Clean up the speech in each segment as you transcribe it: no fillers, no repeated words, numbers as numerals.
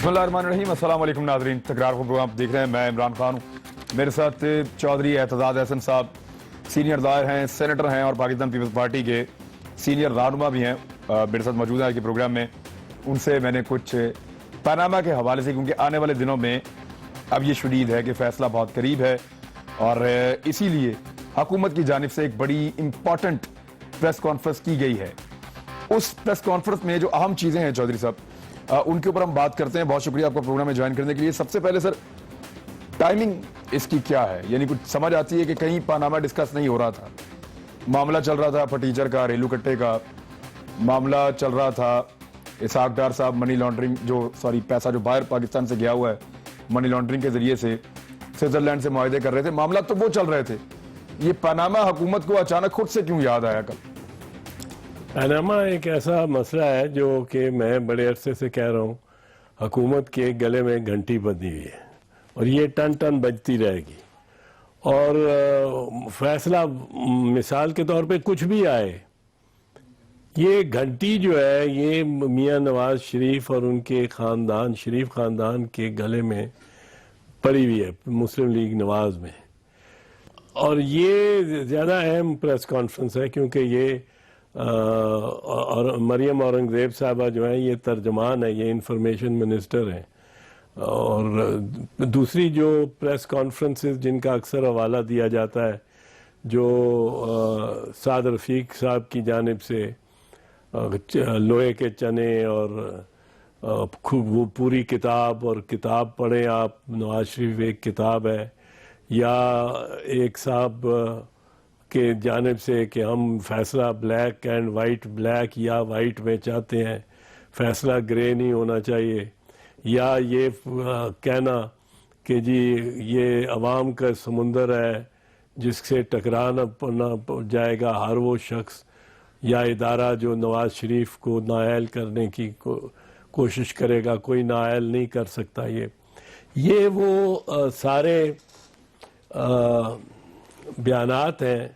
بسم اللہ الرحمن الرحیم. السلام علیکم ناظرین. تکرار کو پروگرام دیکھ رہے ہیں. میں عمران خان ہوں. میرے ساتھ چودھری اعتزاز احسن صاحب سینئر دائر ہیں, سینیٹر ہیں اور پاکستان پیپلز پارٹی کے سینئر رہنما بھی ہیں, میرے ساتھ موجود ہیں آج کے پروگرام میں. ان سے میں نے کچھ پاناما کے حوالے سے, کیونکہ آنے والے دنوں میں اب یہ شدید ہے کہ فیصلہ بہت قریب ہے اور اسی لیے حکومت کی جانب سے ایک بڑی امپورٹنٹ پریس کانفرنس کی گئی ہے. اس پریس کانفرنس میں جو اہم چیزیں ہیں چودھری صاحب, ان کے اوپر ہم بات کرتے ہیں. بہت شکریہ آپ کا پروگرام میں جوائن کرنے کے لیے. سب سے پہلے سر, ٹائمنگ اس کی کیا ہے؟ یعنی کچھ سمجھ آتی ہے کہ کہیں پاناما ڈسکس نہیں ہو رہا تھا, معاملہ چل رہا تھا پھٹیچر کا, ریلو کٹے کا معاملہ چل رہا تھا, اسحاق ڈار صاحب منی لانڈرنگ پیسہ جو باہر پاکستان سے گیا ہوا ہے منی لانڈرنگ کے ذریعے سے سوئٹزرلینڈ سے معاہدے کر رہے تھے, معاملہ تو وہ چل رہے تھے. یہ پاناما حکومت کو اچانک خود سے کیوں یاد آیا کل؟ پاناما ایک ایسا مسئلہ ہے جو کہ میں بڑے عرصے سے کہہ رہا ہوں, حکومت کے گلے میں گھنٹی بندھی ہوئی ہے اور یہ ٹن ٹن بجتی رہے گی. اور فیصلہ مثال کے طور پہ کچھ بھی آئے, یہ گھنٹی جو ہے یہ میاں نواز شریف اور ان کے خاندان, شریف خاندان کے گلے میں پڑی ہوئی ہے, مسلم لیگ نواز میں. اور یہ زیادہ اہم پریس کانفرنس ہے کیونکہ یہ اور مریم اورنگزیب صاحبہ جو ہیں یہ ترجمان ہے, یہ انفارمیشن منسٹر ہیں. اور دوسری جو پریس کانفرنسز جن کا اکثر حوالہ دیا جاتا ہے, جو سعد رفیق صاحب کی جانب سے لوہے کے چنے اور پوری کتاب اور کتاب پڑھیں آپ, نواز شریف ایک کتاب ہے, یا ایک صاحب کے جانب سے کہ ہم فیصلہ بلیک اینڈ وائٹ, بلیک یا وائٹ میں چاہتے ہیں, فیصلہ گرے نہیں ہونا چاہیے, یا یہ کہنا کہ جی یہ عوام کا سمندر ہے جس سے ٹکرانا پڑنا جائے گا ہر وہ شخص یا ادارہ جو نواز شریف کو نااہل کرنے کی کوشش کرے گا, کوئی نااہل نہیں کر سکتا. یہ وہ سارے بیانات ہیں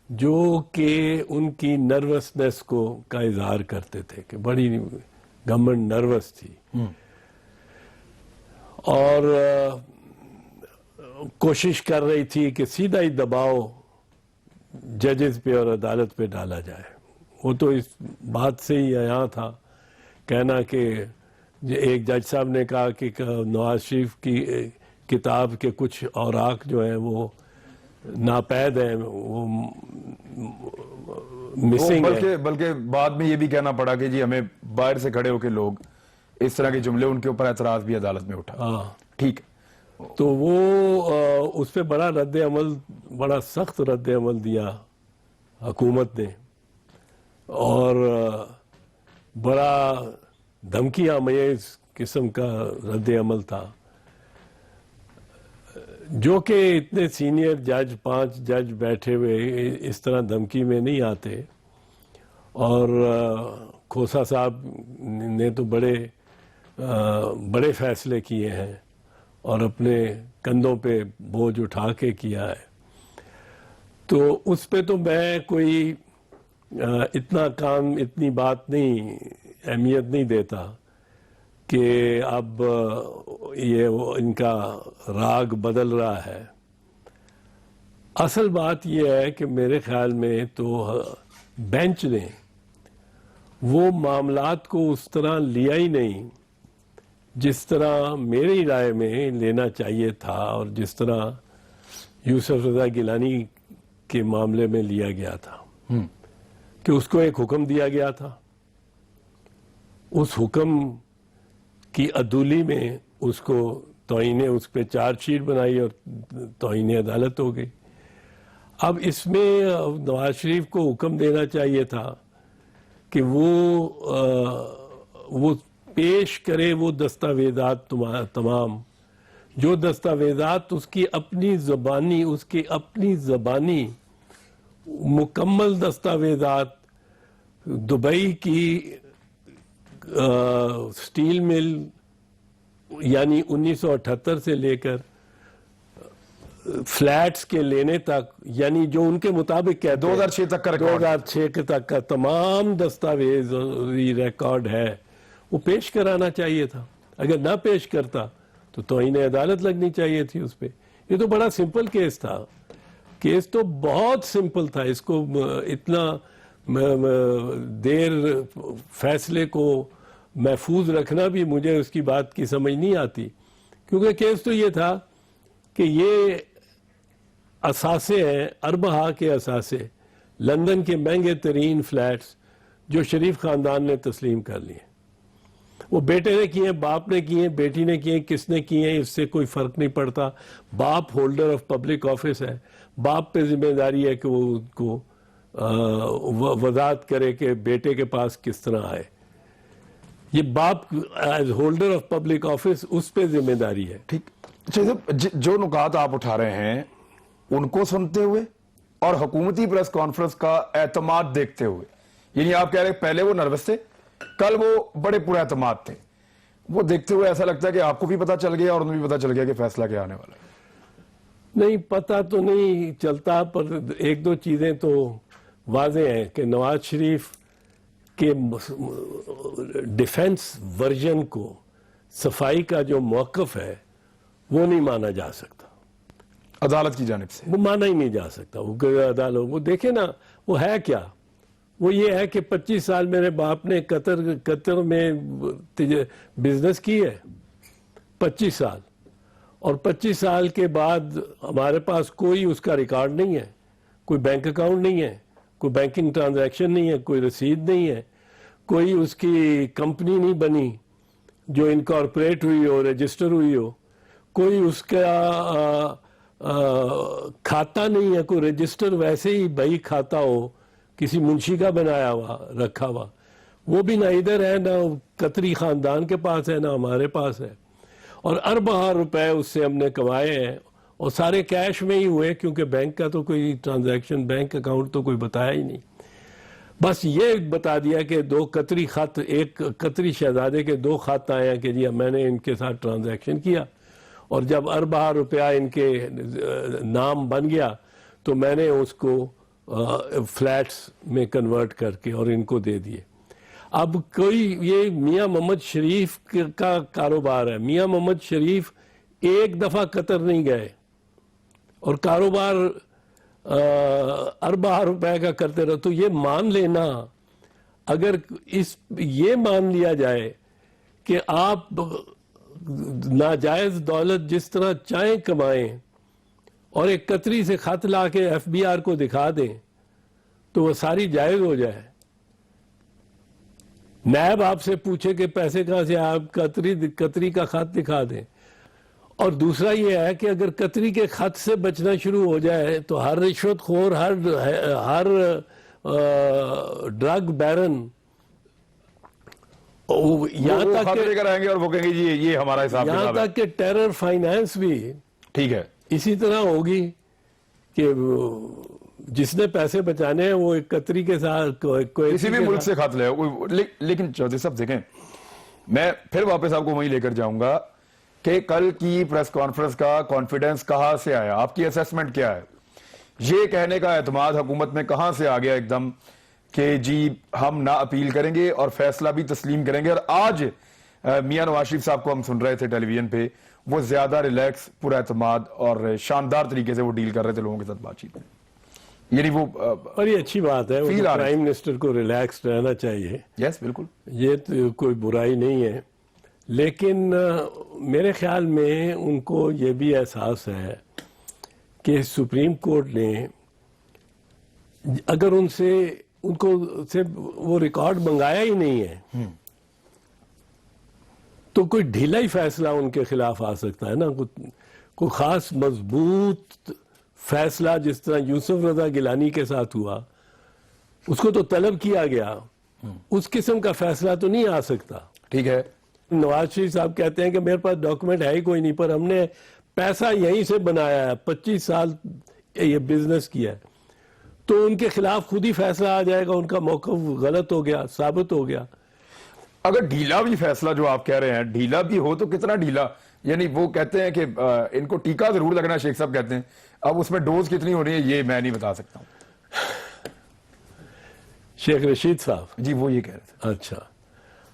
جو کہ ان کی نروسنس کا اظہار کرتے تھے کہ بڑی گورنمنٹ نروس تھی اور کوشش کر رہی تھی کہ سیدھا ہی دباؤ ججز پہ اور عدالت پہ ڈالا جائے. وہ تو اس بات سے ہی یہاں تھا کہنا کہ ایک جج صاحب نے کہا کہ نواز شریف کی کتاب کے کچھ اوراق جو ہیں وہ ناپید ہیں, وہ مسنگ ہیں. بلکہ بعد میں یہ بھی کہنا پڑا کہ جی ہمیں باہر سے کھڑے ہو کے لوگ اس طرح کے جملے, ان کے اوپر اعتراض بھی عدالت میں اٹھا. ہاں ٹھیک. تو وہ اس پہ بڑا سخت رد عمل دیا حکومت نے, اور بڑا دھمکی آمیز قسم کا رد عمل تھا, جو کہ اتنے سینئر جج, 5 جج بیٹھے ہوئے اس طرح دھمکی میں نہیں آتے. اور کھوسا صاحب نے تو بڑے فیصلے کیے ہیں اور اپنے کندھوں پہ بوجھ اٹھا کے کیا ہے. تو اس پہ تو میں کوئی اتنی بات نہیں, اہمیت نہیں دیتا کہ اب یہ ان کا راگ بدل رہا ہے. اصل بات یہ ہے کہ میرے خیال میں تو بینچ نے وہ معاملات کو اس طرح لیا ہی نہیں جس طرح میری رائے میں لینا چاہیے تھا, اور جس طرح یوسف رضا گیلانی کے معاملے میں لیا گیا تھا کہ اس کو ایک حکم دیا گیا تھا, اس حکم کی عدولی میں اس کو اس پہ چارج شیٹ بنائی اور توہین عدالت ہو گئی. اب اس میں نواز شریف کو حکم دینا چاہیے تھا کہ وہ پیش کرے وہ دستاویزات تمام جو دستاویزات اس کی اپنی زبانی مکمل دستاویزات دبئی کی سٹیل مل یعنی 1978 سے لے کر فلیٹس کے لینے تک, یعنی جو ان کے مطابق 2006 تک کا تمام دستاویز ریکارڈ ہے, وہ پیش کرانا چاہیے تھا. اگر نہ پیش کرتا تو توہین عدالت لگنی چاہیے تھی اس پہ. یہ تو بڑا سمپل کیس تھا. کیس تو بہت سمپل تھا. اس کو اتنا دیر فیصلے کو محفوظ رکھنا بھی مجھے اس کی بات کی سمجھ نہیں آتی. کیونکہ کیس تو یہ تھا کہ یہ اثاثے ہیں، اربعہ کے اثاثے، لندن کے مہنگے ترین فلیٹس جو شریف خاندان نے تسلیم کر لیے. وہ بیٹے نے کیے، باپ نے کیے، بیٹی نے کیے، کس نے کیے اس سے کوئی فرق نہیں پڑتا. باپ ہولڈر آف پبلک آفس ہے، باپ پہ ذمہ داری ہے کہ وہ ان کو وضاحت کرے کہ بیٹے کے پاس کس طرح آئے. یہ باپ as holder of public office اس پہ ذمہ داری ہے. ٹھیک. جو نکات آپ اٹھا رہے ہیں ان کو سنتے ہوئے اور حکومتی پریس کانفرنس کا اعتماد دیکھتے ہوئے، یعنی آپ کہہ رہے ہیں پہلے وہ نروس تھے، کل وہ بڑے پورا اعتماد تھے، وہ دیکھتے ہوئے ایسا لگتا ہے کہ آپ کو بھی پتا چل گیا اور انہیں بھی پتا چل گیا کہ فیصلہ کیا آنے والا ہے. نہیں پتہ تو نہیں چلتا، پر ایک دو چیزیں تو واضح ہیں کہ نواز شریف کے ڈیفنس ورژن کو صفائی کا جو موقف ہے وہ نہیں مانا جا سکتا عدالت کی جانب سے. وہ مانا ہی نہیں جا سکتا. وہ عدالت وہ دیکھیں نا وہ ہے کیا. وہ یہ ہے کہ 25 سال میرے باپ نے قطر میں بزنس کی ہے، 25 سال، اور 25 سال کے بعد ہمارے پاس کوئی اس کا ریکارڈ نہیں ہے، کوئی بینک اکاؤنٹ نہیں ہے، کوئی بینکنگ ٹرانزیکشن نہیں ہے، کوئی رسید نہیں ہے، کوئی اس کی کمپنی نہیں بنی جو انکارپوریٹ ہوئی ہو، رجسٹر ہوئی ہو، کوئی اس کا کھاتا نہیں ہے، کوئی رجسٹر ویسے ہی بہی کھاتا ہو کسی منشی کا بنایا ہوا رکھا ہوا، وہ بھی نہ ادھر ہے، نہ قطری خاندان کے پاس ہے، نہ ہمارے پاس ہے. اور اربعہ روپے اس سے ہم نے کمائے ہیں اور سارے کیش میں ہی ہوئے، کیونکہ بینک کا تو کوئی ٹرانزیکشن، بینک اکاؤنٹ تو کوئی بتایا ہی نہیں. بس یہ بتا دیا کہ 2 قطری خط، ایک قطری شہزادے کے 2 خط آئے ہیں کہ جی میں نے ان کے ساتھ ٹرانزیکشن کیا، اور جب اربعہ روپیہ ان کے نام بن گیا تو میں نے اس کو فلیٹس میں کنورٹ کر کے اور ان کو دے دیے. اب کوئی یہ میاں محمد شریف کا کاروبار ہے. میاں محمد شریف ایک دفعہ قطر نہیں گئے اور کاروبار اربعہ روپے کا کرتے رہے. تو یہ مان لینا، اگر یہ مان لیا جائے کہ آپ ناجائز دولت جس طرح چاہیں کمائیں اور ایک قطری سے خط لا کے ایف بی آر کو دکھا دیں تو وہ ساری جائز ہو جائے. نیب آپ سے پوچھے کہ پیسے کہاں سے، آپ قطری کا خط دکھا دیں. اور دوسرا یہ ہے کہ اگر قطری کے خط سے بچنا شروع ہو جائے تو ہر رشوت خور، ہر ڈرگ بیرن یہاں تک لے کر آئیں گے اور وہ کہیں گے جی یہ ہمارا حساب کتاب ہے. یہاں تک کہ ٹیرر فائنانس بھی ٹھیک ہے اسی طرح ہوگی کہ جس نے پیسے بچانے ہیں وہ ایک قطری کے ساتھ کسی بھی ملک سے خط لے. لیکن چودھری صاحب دیکھیں، میں پھر واپس آپ کو وہیں لے کر جاؤں گا کہ کل کی پریس کانفرنس کا کانفیڈنس کہاں سے آیا؟ آپ کی اسیسمنٹ کیا ہے؟ یہ کہنے کا اعتماد حکومت میں کہاں سے آ گیا ایک دم کہ جی ہم نہ اپیل کریں گے اور فیصلہ بھی تسلیم کریں گے؟ اور آج میاں نواز شریف صاحب کو ہم سن رہے تھے ٹیلی ویژن پہ، وہ زیادہ ریلیکس، پورا اعتماد اور شاندار طریقے سے وہ ڈیل کر رہے تھے لوگوں کے ساتھ بات چیت میں. یعنی وہ بڑی اچھی بات ہے. پرائم منسٹر کو ریلیکس رہنا چاہیے. یس بالکل، یہ تو کوئی برائی نہیں ہے، لیکن میرے خیال میں ان کو یہ بھی احساس ہے کہ سپریم کورٹ نے اگر ان کو وہ ریکارڈ منگایا ہی نہیں ہے تو کوئی ڈھیلا ہی فیصلہ ان کے خلاف آ سکتا ہے نا. کوئی خاص مضبوط فیصلہ جس طرح یوسف رضا گیلانی کے ساتھ ہوا، اس کو تو طلب کیا گیا، اس قسم کا فیصلہ تو نہیں آ سکتا. ٹھیک ہے. نواز شریف صاحب کہتے ہیں کہ میرے پاس ڈاکومنٹ ہے ہی کوئی نہیں، پر ہم نے پیسہ یہیں سے بنایا ہے، 25 سال یہ بزنس کیا ہے، تو ان کے خلاف خود ہی فیصلہ آ جائے گا. ان کا موقف غلط ہو گیا، ثابت ہو گیا. اگر ڈھیلا بھی فیصلہ جو آپ کہہ رہے ہیں ڈھیلا بھی ہو تو کتنا ڈھیلا؟ یعنی وہ کہتے ہیں کہ ان کو ٹیکہ ضرور لگنا، شیخ صاحب کہتے ہیں، اب اس میں ڈوز کتنی ہو رہی ہے یہ میں نہیں بتا سکتا ہوں. شیخ رشید صاحب جی وہ یہ کہہ رہے تھے. اچھا،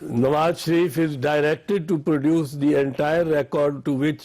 Nawaz Sharif is directed to produce the entire record to which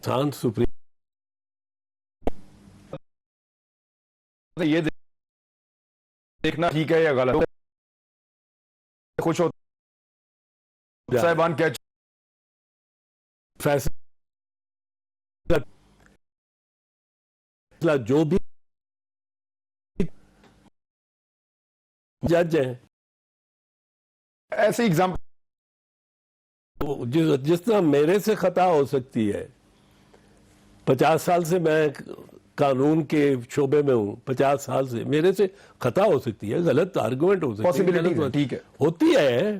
نقصان سپریم یہ دیکھنا ٹھیک ہے یا غلط خوش ہو صاحبان کیا فیصلہ جو بھی جج ہیں ایسے ایگزامپل جس طرح میرے سے خطا ہو سکتی ہے 50 سال سے میں قانون کے شعبے میں ہوں 50 سال سے میرے سے خطا ہو سکتی ہے غلط آرگومنٹ ہو سکتی ہے پاسبلٹی ٹھیک ہے ہوتی ہے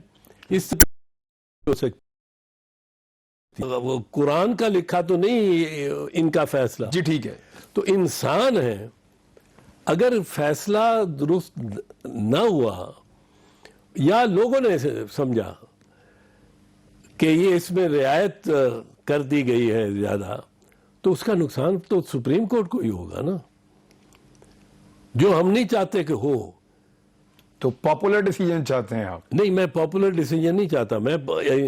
اس ہو سکتی وہ قرآن کا لکھا تو نہیں ان کا فیصلہ جی ٹھیک ہے تو انسان ہے اگر فیصلہ درست نہ ہوا یا لوگوں نے سمجھا کہ یہ اس میں رعایت کر دی گئی ہے زیادہ تو اس کا نقصان تو سپریم کورٹ کو ہی ہوگا نا جو ہم نہیں چاہتے کہ ہو تو پاپولر ڈیسیجن چاہتے ہیں آپ نہیں میں پاپولر ڈیسیجن نہیں چاہتا میں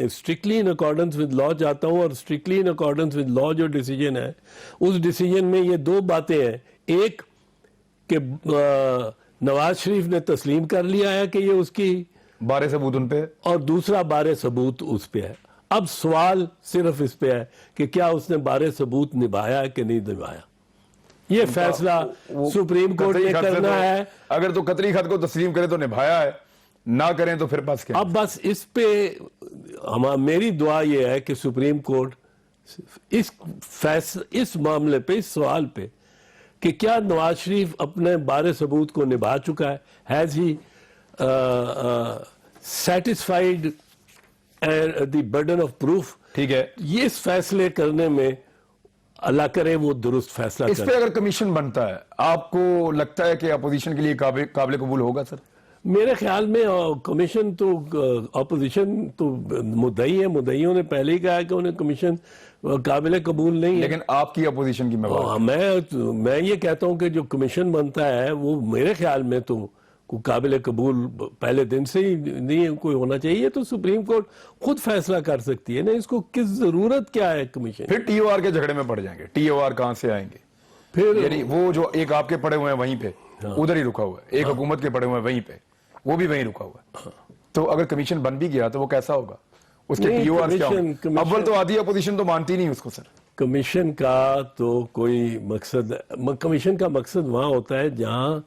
strictly in accordance with law چاہتا ہوں اور strictly in accordance with law جو ڈیسیجن ہے اس ڈیسیجن میں یہ دو باتیں ہیں ایک کہ نواز شریف نے تسلیم کر لیا ہے کہ یہ اس کی بارے ثبوت ان پہ اور دوسرا بارے ثبوت اس پہ ہے اب سوال صرف اس پہ ہے کہ کیا اس نے بارے ثبوت نبھایا ہے کہ نہیں نبھایا یہ فیصلہ سپریم کورٹ نے کرنا ہے اگر تو قطری خط کو تسلیم کرے تو نبھایا ہے نہ کریں تو پھر بس کیا اب بس اس پہ میری دعا یہ ہے کہ سپریم کورٹ اس معاملے پہ اس سوال پہ کہ کیا نواز شریف اپنے بارے ثبوت کو نبھا چکا ہے has he satisfied the burden of proof ٹھیک ہے یہ اس فیصلے کرنے میں اللہ کرے وہ درست فیصلہ اس پہ اگر کمیشن بنتا ہے آپ کو لگتا ہے کہ اپوزیشن کے لیے قابل قبول ہوگا سر میرے خیال میں کمیشن تو اپوزیشن تو مدعی ہے مدعیوں نے پہلے ہی کہا کہ انہیں کمیشن قابل قبول نہیں ہے لیکن آپ کی اپوزیشن کی میں یہ کہتا ہوں کہ جو کمیشن بنتا ہے وہ میرے خیال میں تو قابل قبول پہلے دن سے ہی نہیں کوئی ہونا چاہیے تو سپریم کورٹ خود فیصلہ کر سکتی ہے نا اس کو کس ضرورت کیا ہے کمیشن پھر ٹی او آر کے جھگڑے میں پڑ جائیں گے ٹی او آر کہاں سے آئیں گے پھر یعنی وہ جو ایک آپ کے پڑے ہوئے ہیں وہیں پہ ادھر ہی رکا ہوا ہے ایک حکومت کے پڑے ہوئے ہیں وہیں پہ وہ بھی وہیں رکا ہوا ہے تو اگر کمیشن بن بھی گیا تو وہ کیسا ہوگا اس کے ٹی او آر کیا ہوں اول تو آدھی اپوزیشن تو مانتی نہیں اس کو سر کمیشن کا تو کوئی مقصد کمیشن کا مقصد وہاں ہوتا ہے جہاں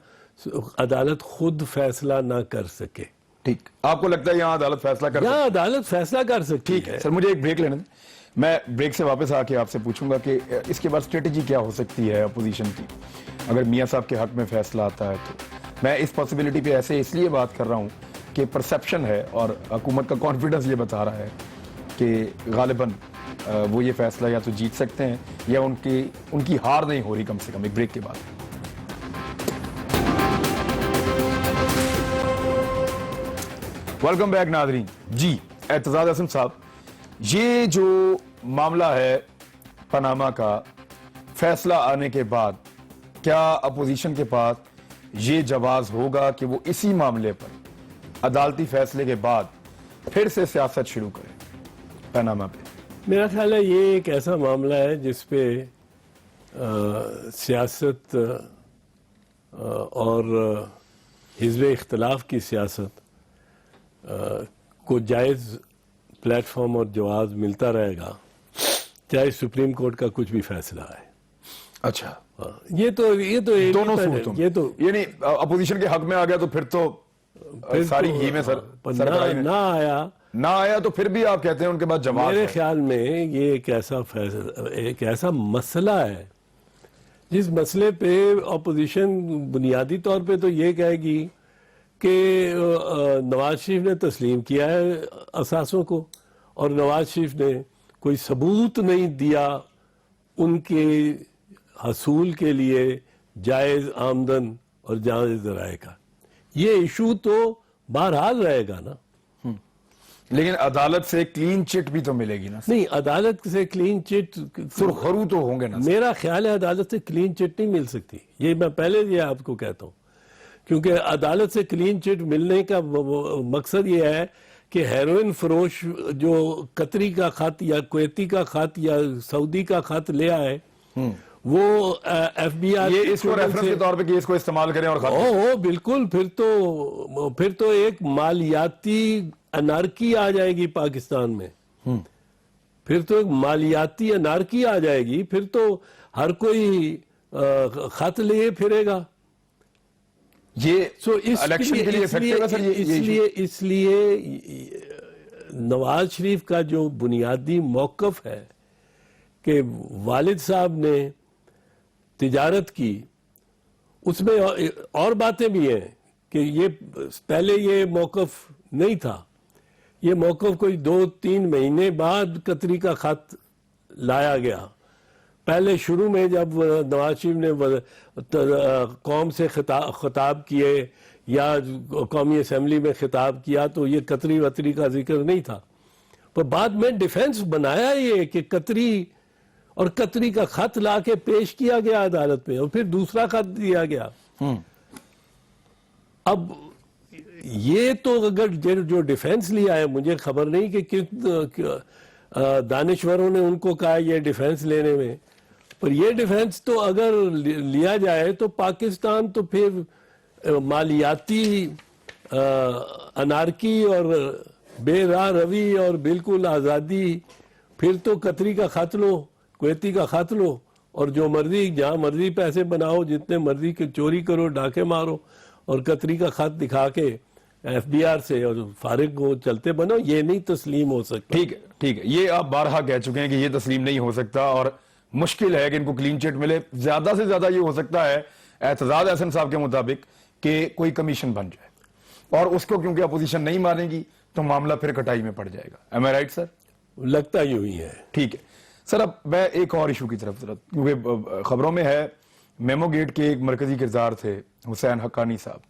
عدالت خود فیصلہ نہ کر سکے ٹھیک آپ کو لگتا ہے یہاں عدالت فیصلہ کر یہاں عدالت فیصلہ کر سکتی ٹھیک ہے سر مجھے ایک بریک لینا میں بریک سے واپس آ کے آپ سے پوچھوں گا کہ اس کے بعد اسٹریٹجی کیا ہو سکتی ہے اپوزیشن کی اگر میاں صاحب کے حق میں فیصلہ آتا ہے تو میں اس پاسبلٹی پہ ایسے اس لیے بات کر رہا ہوں کہ پرسیپشن ہے اور حکومت کا کانفیڈنس یہ بتا رہا ہے کہ غالباً وہ یہ فیصلہ یا تو جیت سکتے ہیں یا ان کی ہار نہیں ہو رہی کم سے کم ایک بریک کے بعد ویلکم بیک ناظرین جی اعتزاز احسن صاحب یہ جو معاملہ ہے پاناما کا فیصلہ آنے کے بعد کیا اپوزیشن کے پاس یہ جواز ہوگا کہ وہ اسی معاملے پر عدالتی فیصلے کے بعد پھر سے سیاست شروع کرے پاناما پہ میرا خیال ہے یہ ایک ایسا معاملہ ہے جس پہ سیاست اور حزب اختلاف کی سیاست کو جائز پلیٹ فارم اور جواز ملتا رہے گا چاہے سپریم کورٹ کا کچھ بھی فیصلہ ہے اچھا یہ تو دونوں صورتوں میں یعنی اپوزیشن کے حق میں آ گیا تو پھر تو ساری گھی میں سر نہ آیا تو پھر بھی آپ کہتے ہیں ان کے بعد جواز میرے خیال میں یہ ایک ایسا مسئلہ ہے جس مسئلے پہ اپوزیشن بنیادی طور پہ تو یہ کہے گی کہ نواز شریف نے تسلیم کیا ہے اثاثوں کو اور نواز شریف نے کوئی ثبوت نہیں دیا ان کے حصول کے لیے جائز آمدن اور جائز ذرائع کا یہ ایشو تو بہرحال رہے گا نا لیکن عدالت سے کلین چٹ بھی تو ملے گی نا نہیں عدالت سے کلین چٹ سرخرو تو ہوں گے نا میرا خیال ہے عدالت سے کلین چٹ نہیں مل سکتی یہ میں پہلے یہ آپ کو کہتا ہوں کیونکہ عدالت سے کلین چٹ ملنے کا مقصد یہ ہے کہ ہیروئن فروش جو قطری کا خط یا کویتی کا خط یا سعودی کا خط لے آئے وہ ایف بی آر یہ اس کو ریفرنس کے طور پہ کہ اس کو استعمال کریں اور بالکل پھر تو ایک مالیاتی انارکی آ جائے گی پاکستان میں، پھر تو ایک مالیاتی انارکی آ جائے گی، پھر تو ہر کوئی خط لیے پھرے گا۔ یہ الیکشن کے لیے افیکٹو ہے سر؟ اس لیے نواز شریف کا جو بنیادی موقف ہے کہ والد صاحب نے تجارت کی، اس میں اور باتیں بھی ہیں کہ یہ پہلے یہ موقف نہیں تھا، یہ موقف کوئی 2-3 مہینے بعد قطری کا خط لایا گیا۔ پہلے شروع میں جب نواز شریف نے قوم سے خطاب کیے یا قومی اسمبلی میں خطاب کیا تو یہ قطری وطری کا ذکر نہیں تھا، پر بعد میں ڈیفنس بنایا یہ کہ قطری اور قطری کا خط لا کے پیش کیا گیا عدالت میں، اور پھر دوسرا خط دیا گیا۔ اب یہ تو اگر جو ڈیفنس لیا ہے، مجھے خبر نہیں کہ کس دانشوروں نے ان کو کہا یہ ڈیفنس لینے میں، پر یہ ڈیفنس تو اگر لیا جائے تو پاکستان تو پھر مالیاتی انارکی اور بے راہ روی اور بالکل آزادی، پھر تو قطری کا خط لو، کویتی کا خط لو، اور جو مرضی جہاں مرضی پیسے بناؤ، جتنے مرضی کے چوری کرو، ڈاکے مارو، اور قطری کا خط دکھا کے ایف بی آر سے اور فارغ ہو چلتے بنو۔ یہ نہیں تسلیم ہو سکتا۔ ٹھیک ہے، یہ آپ بارہا کہہ چکے ہیں کہ یہ تسلیم نہیں ہو سکتا اور مشکل ہے کہ ان کو کلین چٹ ملے۔ زیادہ سے زیادہ یہ ہو سکتا ہے اعتزاز احسن صاحب کے مطابق کہ کوئی کمیشن بن جائے، اور اس کو کیونکہ اپوزیشن نہیں مانے گی تو معاملہ پھر کٹائی میں پڑ جائے گا۔ ایم آئی رائٹ سر؟ لگتا یوں ہی ہے۔ ٹھیک ہے سر، اب میں ایک اور ایشو کی طرف کیونکہ خبروں میں ہے میمو گیٹ کے ایک مرکزی کردار تھے حسین حقانی صاحب،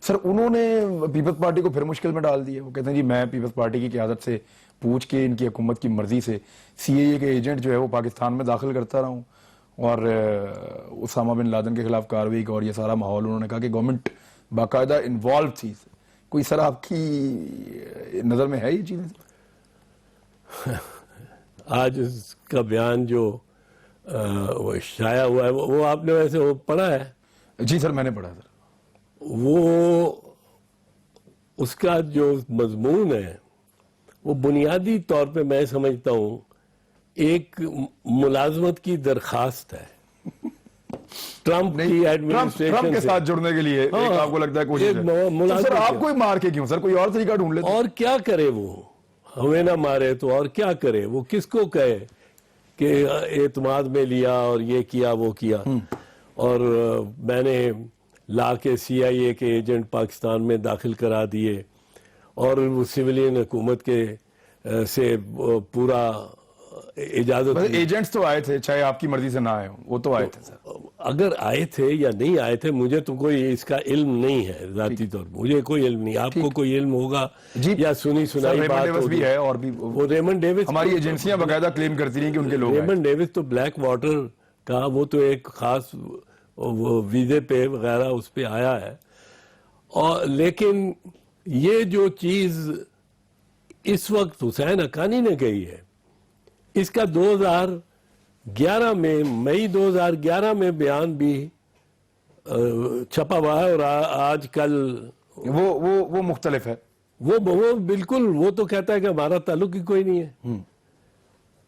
سر انہوں نے پیپلز پارٹی کو پھر مشکل میں ڈال دیا۔ وہ کہتے ہیں جی میں پیپلز پارٹی کی قیادت سے پوچھ کے ان کی حکومت کی مرضی سے سی اے اے کے ایجنٹ جو ہے وہ پاکستان میں داخل کرتا رہا ہوں، اور اسامہ بن لادن کے خلاف کارروائی کا اور یہ سارا ماحول، انہوں نے کہا کہ گورنمنٹ باقاعدہ انوالو تھی۔ کوئی سر آپ کی نظر میں ہے یہ چیزیں؟ آج اس کا بیان جو شائع ہوا ہے وہ آپ نے ویسے وہ پڑھا ہے؟ جی سر میں نے پڑھا سر۔ وہ اس کا جو مضمون ہے وہ بنیادی طور پہ میں سمجھتا ہوں ایک ملازمت کی درخواست ہے ٹرمپ کی ایڈمنسٹریشن ٹرمپ کے ساتھ جڑنے کے لیے ایک آپ کو لگتا ہے کوشش ہے؟ تو سر آپ کوئی مار کے کیوں سر؟ کوئی اور طریقہ ڈھونڈ لیتے؟ اور کیا کرے وہ؟ ہمیں نہ مارے تو اور کیا کرے وہ؟ کس کو کہے کہ اعتماد میں لیا اور یہ کیا وہ کیا، اور میں نے لا کے سی آئی اے کے ایجنٹ پاکستان میں داخل کرا دیے، اور وہ سویلین حکومت کے سے پورا اجازت۔ ایجنٹس تو آئے تھے، چاہے آپ کی مرضی سے نہ آئے ہوں، وہ تو آئے تھے سر۔ اگر آئے تھے یا نہیں آئے تھے مجھے تو کوئی اس کا علم نہیں ہے، ذاتی طور پر مجھے کوئی علم نہیں۔ آپ کو کوئی علم ہوگا یا سنی سنائی بات ریمنڈ ڈیوس بھی ہے، اور بھی وہ ریمنڈ ڈیوس، ہماری ایجنسیاں باقاعدہ کلیم کرتی رہیں کہ ان کے لوگ۔ ریمنڈ ڈیوس تو بلیک واٹر کا وہ تو ایک خاص ویزے پہ وغیرہ اس پہ آیا ہے، اور لیکن یہ جو چیز اس وقت حسین حقانی نے کہی ہے، اس کا 2011 میں مئی 2011 میں بیان بھی چھپا ہوا ہے، اور آج کل وہ مختلف ہے۔ وہ بالکل، وہ تو کہتا ہے کہ ہمارا تعلق ہی کوئی نہیں ہے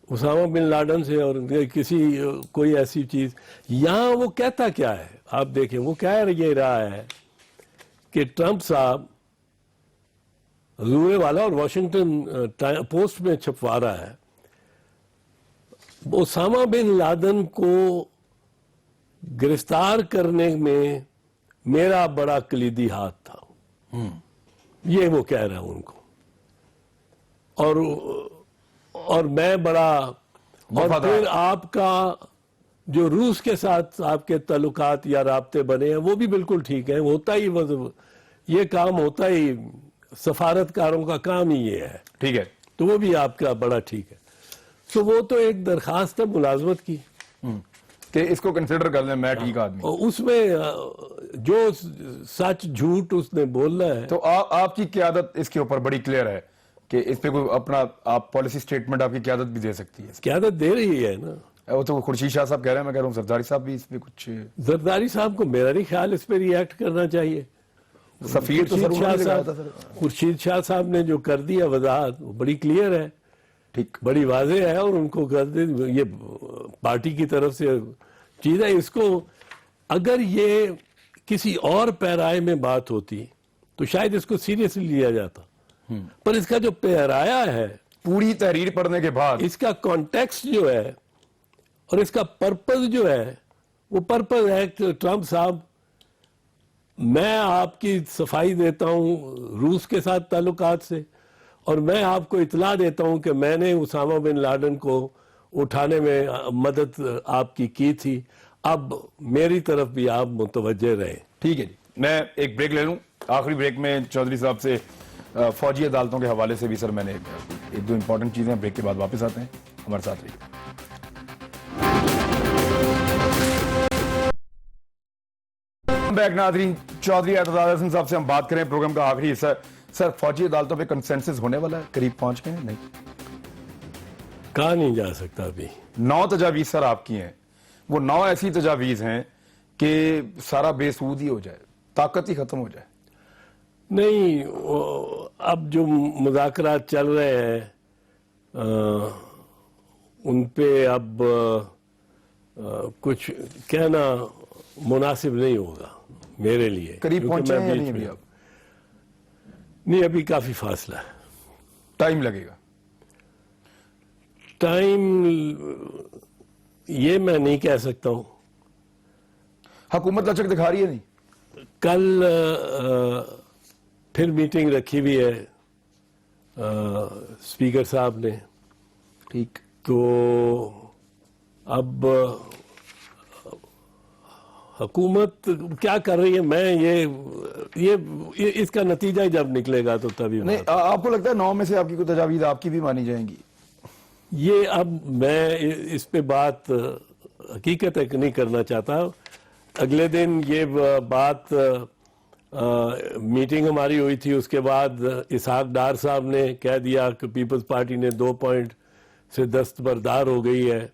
اسامہ بن لادن سے اور کسی کوئی ایسی چیز۔ یہاں وہ کہتا کیا ہے آپ دیکھیں، وہ کہہ یہ رہا ہے کہ ٹرمپ صاحب حضور والا اور واشنگٹن پوسٹ میں چھپوا رہا ہے، اسامہ بن لادن کو گرفتار کرنے میں میرا بڑا کلیدی ہاتھ تھا، یہ وہ کہہ رہا ہوں ان کو، اور میں بڑا، اور پھر آپ کا جو روس کے ساتھ آپ کے تعلقات یا رابطے بنے ہیں وہ بھی بالکل ٹھیک ہے، ہوتا ہی یہ کام ہوتا ہی، سفارتکاروں کا کام ہی یہ ہے، ٹھیک ہے، تو وہ بھی آپ کا بڑا ٹھیک ہے۔ تو وہ تو ایک درخواست ہے ملازمت کی کہ اس کو کنسیڈر کر لیں میں ٹھیک آدمی، اور اس میں جو سچ جھوٹ اس نے بولنا ہے۔ تو آپ کی قیادت اس کے اوپر بڑی کلیئر ہے کہ اس پہ کوئی اپنا آپ پالیسی سٹیٹمنٹ آپ کی قیادت بھی دے سکتی ہے؟ قیادت دے رہی ہے نا. وہ تو خورشید شاہ صاحب کہہ رہے ہیں, میں کہہ رہا ہوں زرداری صاحب بھی اس پہ کچھ. زرداری صاحب کو میرا نہیں خیال اس پہ ری ایکٹ کرنا چاہیے. سفیر تو خورشید شاہ صاحب نے جو کر دیا وضاحت وہ بڑی کلیئر ہے, ٹھیک, بڑی واضح ہے, اور ان کو کر دے, یہ پارٹی کی طرف سے چیز ہے. اس کو اگر یہ کسی اور پیرائے میں بات ہوتی تو شاید اس کو سیریسلی لیا جاتا, پر اس کا جو پیرایا ہے پوری تحریر پڑھنے کے بعد اس کا کانٹیکسٹ جو ہے اور اس کا پرپز جو ہے وہ پرپز ہے کہ ٹرمپ صاحب میں آپ کی صفائی دیتا ہوں روس کے ساتھ تعلقات سے, اور میں آپ کو اطلاع دیتا ہوں کہ میں نے اسامہ بن لادن کو اٹھانے میں مدد آپ کی تھی, اب میری طرف بھی آپ متوجہ رہیں. ٹھیک ہے جی, میں ایک بریک لے لوں. آخری بریک میں چودھری صاحب سے فوجی عدالتوں کے حوالے سے بھی سر میں نے ایک دو امپورٹنٹ چیزیں, بریک کے بعد واپس آتے ہیں, ہمارے ساتھ رہیے. بیک ناظرین, چودھری اعتزاز احسن صاحب سے ہم بات کریں پروگرام کا آخری حصہ. سر فوجی عدالتوں پہ کنسنسس ہونے والا ہے, قریب پہنچ گئے ہیں؟ نہیں, کہا نہیں جا سکتا ابھی. 9 تجاویز سر آپ کی ہیں, وہ 9 ایسی تجاویز ہیں کہ سارا بے سود ہی ہو جائے, طاقت ہی ختم ہو جائے. نہیں, اب جو مذاکرات چل رہے ہیں ان پہ اب کچھ کہنا مناسب نہیں ہوگا میرے لیے. قریب پہنچے ہیں یا نہیں ابھی؟ آپ نہیں, ابھی کافی فاصلہ ہے, ٹائم لگے گا. ٹائم یہ میں نہیں کہہ سکتا ہوں. حکومت لچک دکھا رہی ہے نہیں؟ کل پھر میٹنگ رکھی ہوئی ہے اسپیکر صاحب نے, ٹھیک, تو اب حکومت کیا کر رہی ہے, میں یہ اس کا نتیجہ جب نکلے گا تو تبھی. نہیں, آپ کو لگتا ہے 9 میں سے آپ کی کوئی تجاویز آپ کی بھی مانی جائیں گی؟ یہ اب میں اس پہ بات حقیقت نہیں کرنا چاہتا. اگلے دن یہ بات میٹنگ ہماری ہوئی تھی, اس کے بعد اسحاق ڈار صاحب نے کہہ دیا کہ پیپلز پارٹی نے 2 پوائنٹ سے دستبردار ہو گئی ہے,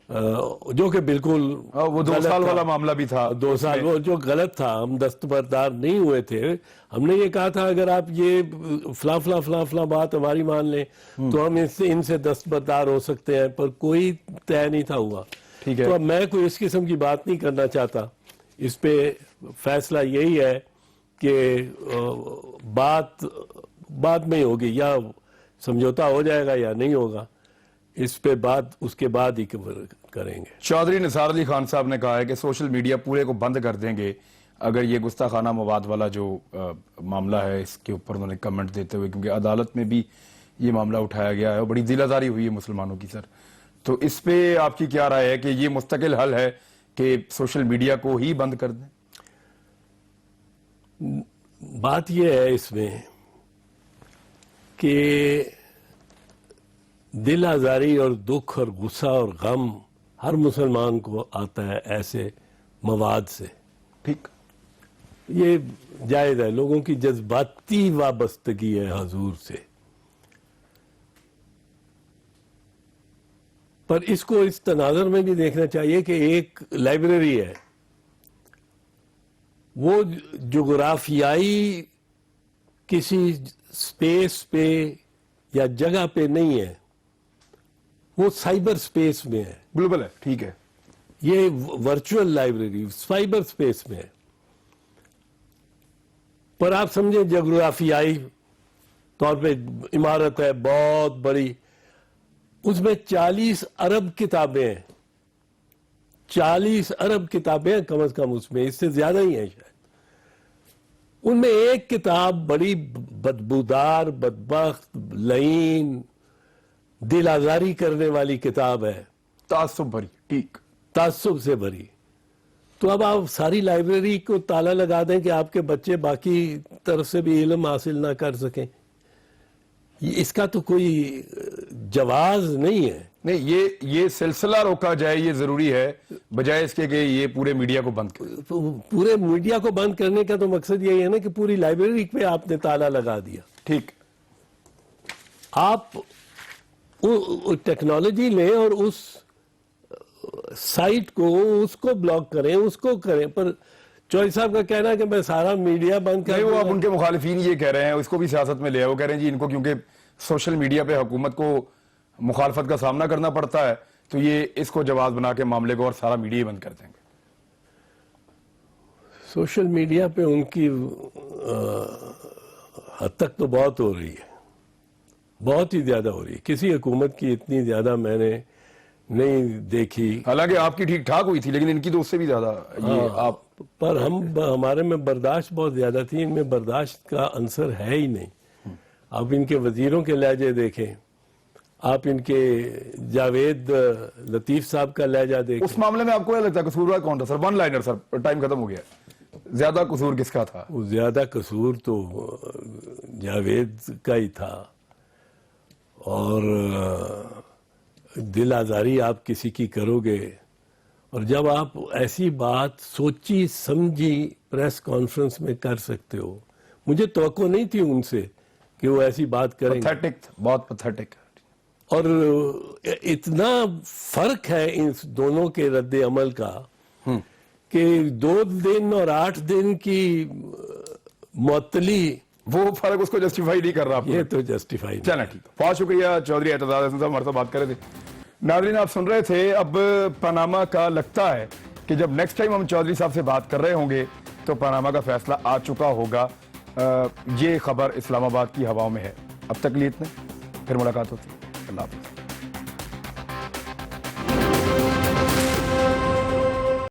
جو کہ بالکل وہ 2 سال والا معاملہ بھی تھا. 2 سال وہ جو غلط تھا, ہم دستبردار نہیں ہوئے تھے. ہم نے یہ کہا تھا اگر آپ یہ فلاں فلاں فلاں فلاں بات ہماری مان لیں تو ہم ان سے دستبردار ہو سکتے ہیں, پر کوئی طے نہیں تھا ہوا. تو اب میں کوئی اس قسم کی بات نہیں کرنا چاہتا. اس پہ فیصلہ یہی ہے کہ بات بعد میں ہوگی, یا سمجھوتا ہو جائے گا یا نہیں ہوگا, اس پہ بات اس کے بعد ہی کریں گے. چودھری نثار علی خان صاحب نے کہا ہے کہ سوشل میڈیا پورے کو بند کر دیں گے اگر یہ گستاخانہ مواد والا جو معاملہ ہے اس کے اوپر انہوں نے کمنٹ دیتے ہوئے, کیونکہ عدالت میں بھی یہ معاملہ اٹھایا گیا ہے اور بڑی دل آزاری ہوئی ہے مسلمانوں کی. سر تو اس پہ آپ کی کیا رائے ہے کہ یہ مستقل حل ہے کہ سوشل میڈیا کو ہی بند کر دیں؟ بات یہ ہے اس میں کہ دل آزاری اور دکھ اور غصہ اور غم ہر مسلمان کو آتا ہے ایسے مواد سے. ٹھیک, یہ جائز ہے, لوگوں کی جذباتی وابستگی ہے حضور سے, پر اس کو اس تناظر میں بھی دیکھنا چاہیے کہ ایک لائبریری ہے, وہ جغرافیائی کسی سپیس پہ یا جگہ پہ نہیں ہے, وہ سائبر سپیس میں ہے. گلوبل ہے, ٹھیک ہے, یہ ورچوئل لائبریری سائبر سپیس میں ہے. پر آپ سمجھیں جغرافیائی طور پہ عمارت ہے بہت بڑی, اس میں 40 ارب کتابیں ہیں, 40 ارب کتابیں ہیں کم از کم, اس میں اس سے زیادہ ہی ہیں شاید. ان میں ایک کتاب بڑی بدبودار, بدبخت, لعین, دل آزاری کرنے والی کتاب ہے, تعصب بھری, ٹھیک, تعصب سے بھری. تو اب آپ ساری لائبریری کو تالا لگا دیں کہ آپ کے بچے باقی طرف سے بھی علم حاصل نہ کر سکیں, اس کا تو کوئی جواز نہیں ہے. نہیں, یہ سلسلہ روکا جائے, یہ ضروری ہے, بجائے اس کے کہ یہ پورے میڈیا کو بند کرے. پورے میڈیا کو بند کرنے کا تو مقصد یہی ہے نا کہ پوری لائبریری پہ آپ نے تالا لگا دیا. ٹھیک, آپ ٹیکنالوجی لیں اور اس سائٹ کو اس کو بلاک کریں، اس کو کریں، پر چودھری صاحب کا کہنا ہے کہ میں سارا میڈیا بند کر نہیں، وہ دوں اب گا۔ ان کے مخالفین یہ کہہ رہے ہیں، اس کو بھی سیاست میں لے آئے، وہ کہہ رہے ہیں جی ان کو کیونکہ سوشل میڈیا پہ حکومت کو مخالفت کا سامنا کرنا پڑتا ہے تو یہ اس کو جواز بنا کے معاملے کو اور سارا میڈیا ہی بند کر دیں گے۔ سوشل میڈیا پہ ان کی حد تک تو بہت ہو رہی ہے، بہت ہی زیادہ ہو رہی ہے، کسی حکومت کی اتنی زیادہ میں نے نہیں دیکھی۔ حالانکہ آپ کی ٹھیک ٹھاک ہوئی تھی لیکن ان کی تو اس سے بھی زیادہ یہ آپ پر ہمارے میں برداشت بہت زیادہ تھی، ان میں برداشت کا عنصر ہے ہی نہیں۔ آپ ان کے وزیروں کے لہجے دیکھیں، آپ ان کے جاوید لطیف صاحب کا لہجہ دیکھیں۔ اس معاملے میں آپ کو کیا لگتا ہے قصوروار کون تھا سر؟ ون لائنر سر، ٹائم ختم ہو گیا، زیادہ قصور کس کا تھا؟ وہ زیادہ قصور تو جاوید کا ہی تھا، اور دل آزاری آپ کسی کی کرو گے، اور جب آپ ایسی بات سوچی سمجھی پریس کانفرنس میں کر سکتے ہو، مجھے توقع نہیں تھی ان سے کہ وہ ایسی بات کریں گے، پتھیٹک، بہت پتھیٹک۔ اور اتنا فرق ہے ان دونوں کے رد عمل کا کہ 2 دن اور 8 دن کی معطلی، وہ فرق اس کو جسٹیفائی نہیں کر رہا آپ کو؟ یہ تو جسٹیفائی نہیں۔ چلیں ٹھیک، بہت شکریہ چودھری اعتزاز احسن صاحب، ہمارے ساتھ بات کر رہے تھے۔ ناظرین آپ سن رہے تھے، اب پاناما کا لگتا ہے کہ جب نیکسٹ ٹائم ہم چودھری صاحب سے بات کر رہے ہوں گے تو پاناما کا فیصلہ آ چکا ہوگا۔ یہ خبر اسلام آباد کی ہواؤں میں ہے۔ اب تک لیے اتنے، پھر ملاقات ہوتی ہے۔ اللہ حافظ۔